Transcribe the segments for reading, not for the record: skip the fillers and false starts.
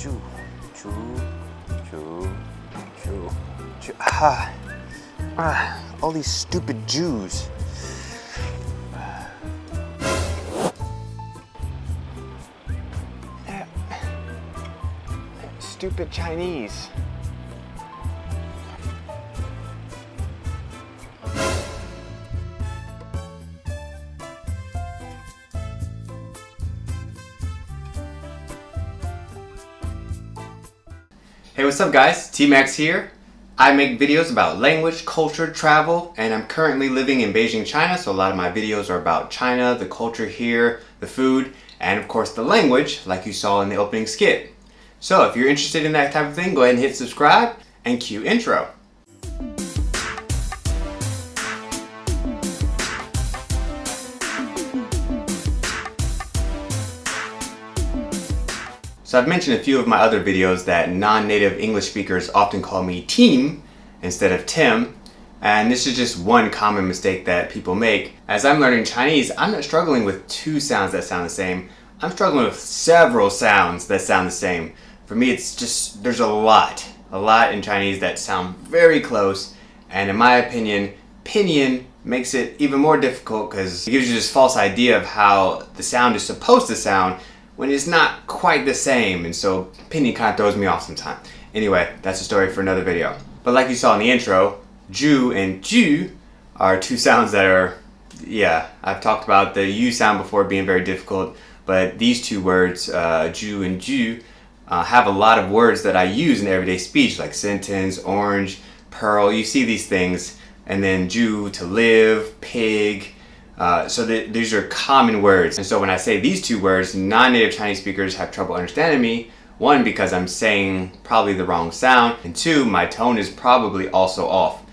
Jew, Jew, Jew, Jew, Jew. Ah, all these stupid Jews. Stupid Chinese. Hey, what's up guys? TMax here. I make videos about language, culture, travel, and I'm currently living in Beijing, China, so a lot of my videos are about China, the culture here, the food, and of course the language, like you saw in the opening skit. So if you're interested in that type of thing, go ahead and hit subscribe and cue intro. So I've mentioned a few of my other videos that non-native English speakers often call me Team instead of Tim, and this is just one common mistake that people make. As I'm learning Chinese, I'm not struggling with two sounds that sound the same. I'm struggling with several sounds that sound the same. For me, it's just, there's a lot in Chinese that sound very close, and in my opinion, pinyin makes it even more difficult because it gives you this false idea of how the sound is supposed to sound when it's not quite the same, and so pinyin kind of throws me off sometimes. Anyway, that's a story for another video. But like you saw in the intro, Ju and Ju are two sounds that are, yeah, I've talked about the U sound before being very difficult, but these two words, Ju and Ju, have a lot of words that I use in everyday speech, like sentence, orange, pearl. You see these things, and then Ju, to live, pig. So these are common words. And so when I say these two words, non-native Chinese speakers have trouble understanding me. One, because I'm saying probably the wrong sound, and two, my tone is probably also off.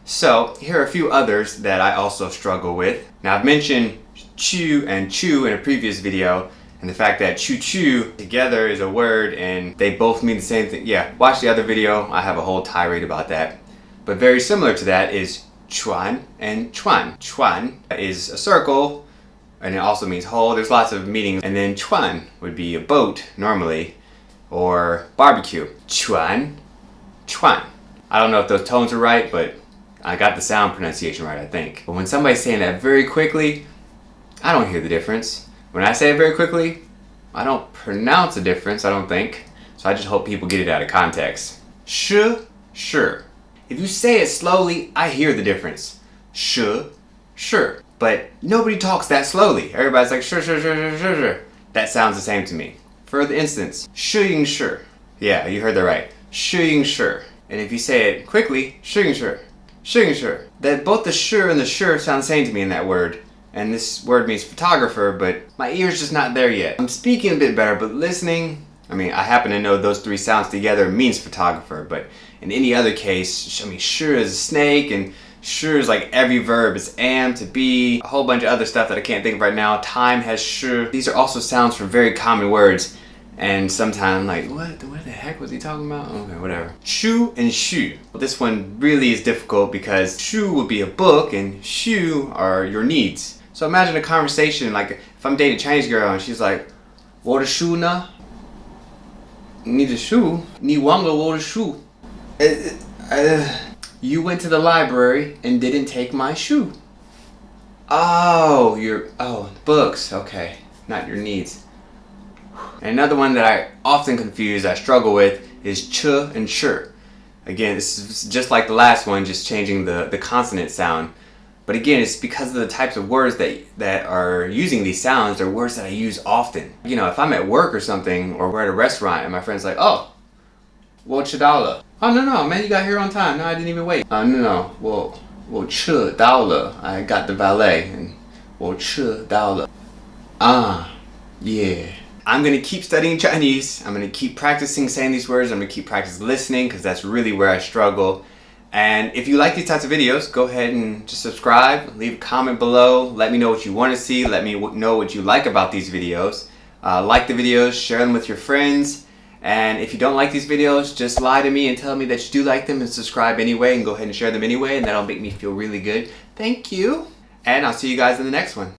So here are a few others that I also struggle with. Now I've mentioned chew and chew in a previous video, and the fact that choo-choo together is a word and they both mean the same thing. Yeah, watch the other video, I have a whole tirade about that. But very similar to that is chuan and chuan. Chuan is a circle, and it also means hole. There's lots of meanings. And then chuan would be a boat, normally, or barbecue. Chuan, chuan. I don't know if those tones are right, but I got the sound pronunciation right, I think. But when somebody's saying that very quickly, I don't hear the difference. When I say it very quickly, I don't pronounce the difference, I don't think. So I just hope people get it out of context. Sh, sure. If you say it slowly, I hear the difference. Sh, sure. But nobody talks that slowly. Everybody's like, sure, sure, sure, sure, sure, sure. That sounds the same to me. For the instance, shuying sure. Yeah, you heard that right. Shuying sure. And if you say it quickly, shuying sure. Shuying sure. That both the sure and the sure sound the same to me in that word. And this word means photographer, but my ear's just not there yet. I'm speaking a bit better, but listening, I mean, I happen to know those three sounds together means photographer, but in any other case, I mean, sure is a snake, and sure is like every verb. It's am, to be, a whole bunch of other stuff that I can't think of right now. Time has sure. These are also sounds for very common words, and sometimes I'm like, what the heck was he talking about? Okay, whatever. Shu and shu. This one really is difficult because shu would be a book, and shu are your needs. So imagine a conversation, like if I'm dating a Chinese girl and she's like, 我的书呢? 你的书? 你忘了我的书? You went to the library and didn't take my shoe. Oh, books, okay, not your needs. And another one that I often confuse, I struggle with, is ch and sure. Again, this is just like the last one, just changing the consonant sound. But again, it's because of the types of words that are using these sounds. They're words that I use often. You know, if I'm at work or something, or we're at a restaurant and my friend's like, oh, 我迟到了. Oh, no, man, you got here on time. No, I didn't even wait. No, 我迟到了. I got the valet, and 我迟到了. Yeah. I'm going to keep studying Chinese. I'm going to keep practicing saying these words. I'm going to keep practicing listening, because that's really where I struggle. And if you like these types of videos, go ahead and just subscribe, leave a comment below, let me know what you want to see, let me know what you like about these videos. Like the videos, share them with your friends, and if you don't like these videos, just lie to me and tell me that you do like them and subscribe anyway, and go ahead and share them anyway, and that'll make me feel really good. Thank you, and I'll see you guys in the next one.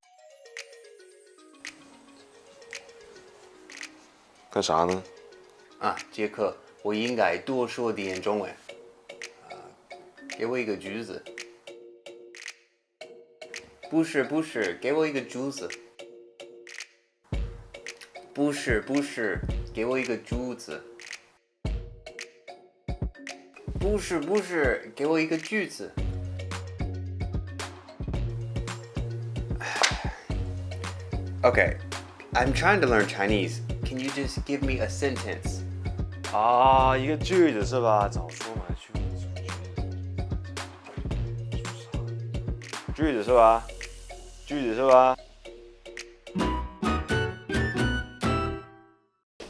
干啥呢？啊，杰克，我应该多说点中文。给我一个句子。不是，给我一个珠子。不是，给我一个珠子。不是，给我一个句子。Okay, I'm trying to learn Chinese. Can you just give me a sentence? 啊，一个句子是吧？早说嘛，句子是吧？句子是吧？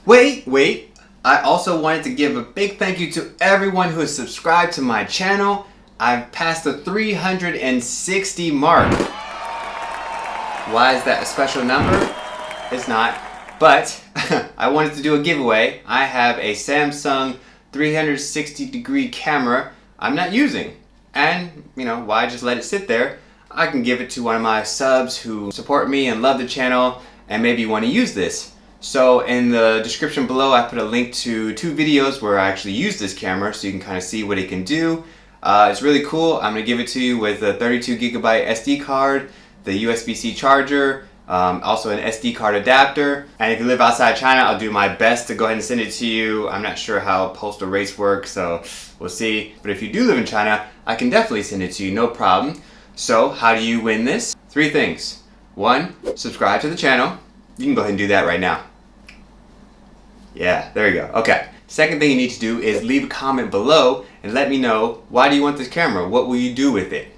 Wait. I also wanted to give a big thank you to everyone who has subscribed to my channel. I've passed the 360 mark. Why is that a special number? It's not. But I wanted to do a giveaway. I have a Samsung 360 degree camera I'm not using. And, why just let it sit there? I can give it to one of my subs who support me and love the channel and maybe want to use this. So in the description below, I put a link to 2 videos where I actually use this camera so you can kind of see what it can do. It's really cool. I'm going to give it to you with a 32 gigabyte SD card, the USB-C charger, also an SD card adapter. And if you live outside China, I'll do my best to go ahead and send it to you. I'm not sure how postal rates work, so we'll see. But if you do live in China, I can definitely send it to you, no problem. So how do you win this? 3 things. 1, subscribe to the channel. You can go ahead and do that right now. Yeah, there you go. Okay. Second thing you need to do is leave a comment below and let me know, why do you want this camera? What will you do with it?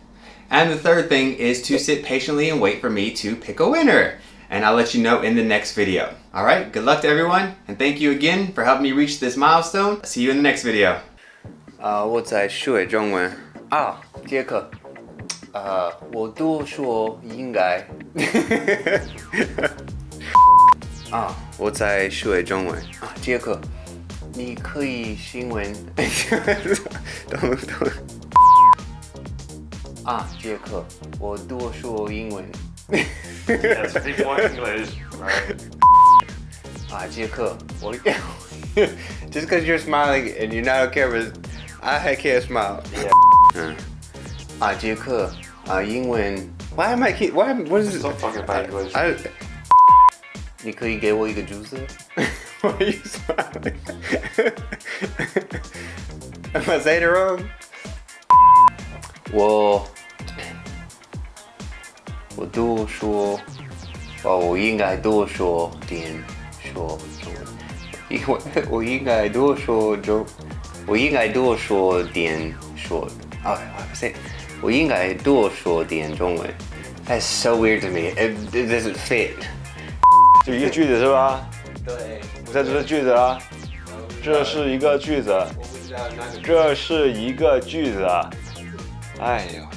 And the third thing is to sit patiently and wait for me to pick a winner. And I'll let you know in the next video. Alright, good luck to everyone, and thank you again for helping me reach this milestone. See you in the next video. 我在学中文啊，杰克。我多说应该。我在学中文啊，杰克，你可以新闻。等。杰克，我多说英文。Yeah, speak more English, right? 杰克，我 just because you're smiling and you're not on camera, I can't smile. Yeah. 杰克，英文。What is this? So fucking bad English. 你可以给我一个珠子 Why are you smiling? Am I saying it wrong? 我应该多说点中文，因为我应该多说点我应该多说点中文。That's so weird to me. It doesn't fit. 就一个句子是吧？对。这是句子啊，这是一个句子，这是一个句子。哎呦。